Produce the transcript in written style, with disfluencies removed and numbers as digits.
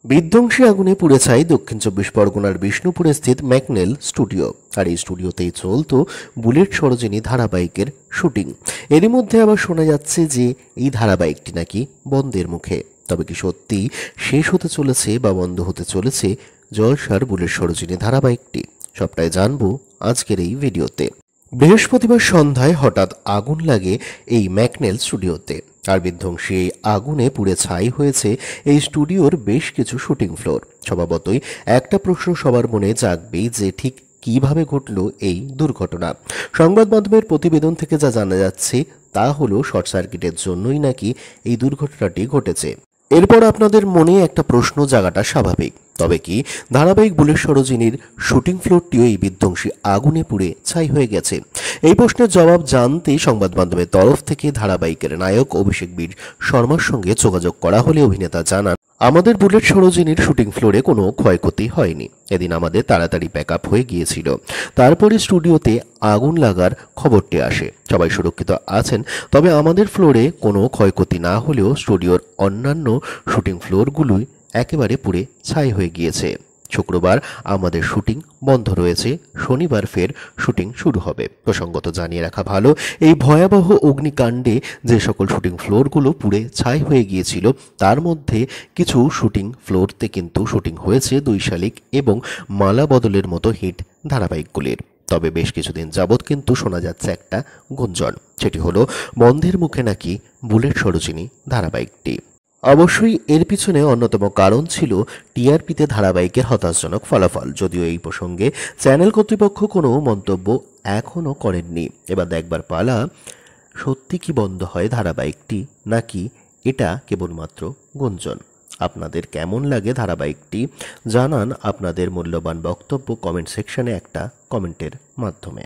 বিধ্বংসী আগুনে পুড়ে ছাই দক্ষিণ 24 পরগনার বিষ্ণুপুরে স্থিত ম্যাকনেল স্টুডিও। আর এই স্টুডিওতেই চলতো বুলেট সরোজিনী ধারাবাহিকের শুটিং। এরই মধ্যে আবার শোনা যাচ্ছে যে এই ধারাবাহিকটি নাকি বন্ধের মুখে। তবে কি সত্যি শেষ হতে চলেছে বা বন্ধ হতে চলেছে জলসার বুলেট সরোজিনী ধারাবাহিকটি? সবটাই জানবো আজকের এই ভিডিওতে। বৃহস্পতিবার সন্ধ্যায় হঠাৎ আগুন লাগে এই ম্যাকনেল স্টুডিওতে। আর বিধ্বংসী এই আগুনে পুড়ে ছাই হয়েছে এই স্টুডিওর বেশ কিছু শুটিং ফ্লোর। স্বভাবতই একটা প্রশ্ন সবার মনে জাগবেই যে ঠিক কিভাবে ঘটল এই দুর্ঘটনা। সংবাদ মাধ্যমের প্রতিবেদন থেকে যা জানা যাচ্ছে তা হলো শর্ট সার্কিটের জন্যই নাকি এই দুর্ঘটনাটি ঘটেছে। এরপর আপনাদের মনে একটা প্রশ্ন জাগাটা স্বাভাবিক, তবে কি ধারাবাহিক বুলেট সরোজিনীর শুটিং ফ্লোরটিও এই বিধ্বংসী আগুনে পুড়ে ছাই হয়ে গেছে? এই প্রশ্নের জবাব জানতে সংবাদ মাধ্যমের তরফ থেকে ধারাবাহিকের নায়ক অভিষেক বীর শর্মার সঙ্গে যোগাযোগ করা হলে অভিনেতা জানান, আমাদের বুলেট সরোজিনীর শুটিং ফ্লোরে কোনো ক্ষয়ক্ষতি হয়নি। এদিন আমাদের তাড়াতাড়ি প্যাক আপ হয়ে গিয়েছিল। তারপরে স্টুডিওতে আগুন লাগার খবরটি আসে। সবাই সুরক্ষিত আছেন, তবে আমাদের ফ্লোরে কোনো ক্ষয়ক্ষতি না হলেও স্টুডিওর অন্যান্য শুটিং ফ্লোরগুলোই একেবারে পুড়ে ছাই হয়ে গিয়েছে। শুক্রবার আমাদের শুটিং বন্ধ রয়েছে, শনিবার ফের শুটিং শুরু হবে। প্রসঙ্গত জানিয়ে রাখা ভালো, এই ভয়াবহ অগ্নিকাণ্ডে যে সকল শুটিং ফ্লোরগুলো পুড়ে ছাই হয়ে গিয়েছিল তার মধ্যে কিছু শুটিং ফ্লোরতে কিন্তু শুটিং হয়েছে 2 শালিক এবং মালা বদলের মতো হিট ধারাবাহিকগুলির। তবে বেশ কিছুদিন যাবৎ কিন্তু শোনা যাচ্ছে একটা গুঞ্জন, সেটি হলো বন্ধের মুখে নাকি বুলেট সরোজিনী ধারাবাহিকটি। অবশ্যই এর পিছনে অন্যতম কারণ ছিল টিআরপিতে ধারাবাহিকের হতাশজনক ফলাফল। যদিও এই প্রসঙ্গে চ্যানেল কর্তৃপক্ষ কোনো মন্তব্য এখনও করেননি। এবার দেখবার পালা, সত্যি কি বন্ধ হয় ধারাবাহিকটি, নাকি এটা কেবলমাত্র গুঞ্জন। আপনাদের কেমন লাগে ধারাবাহিকটি জানান আপনাদের মূল্যবান বক্তব্য কমেন্ট সেকশনে একটা কমেন্টের মাধ্যমে।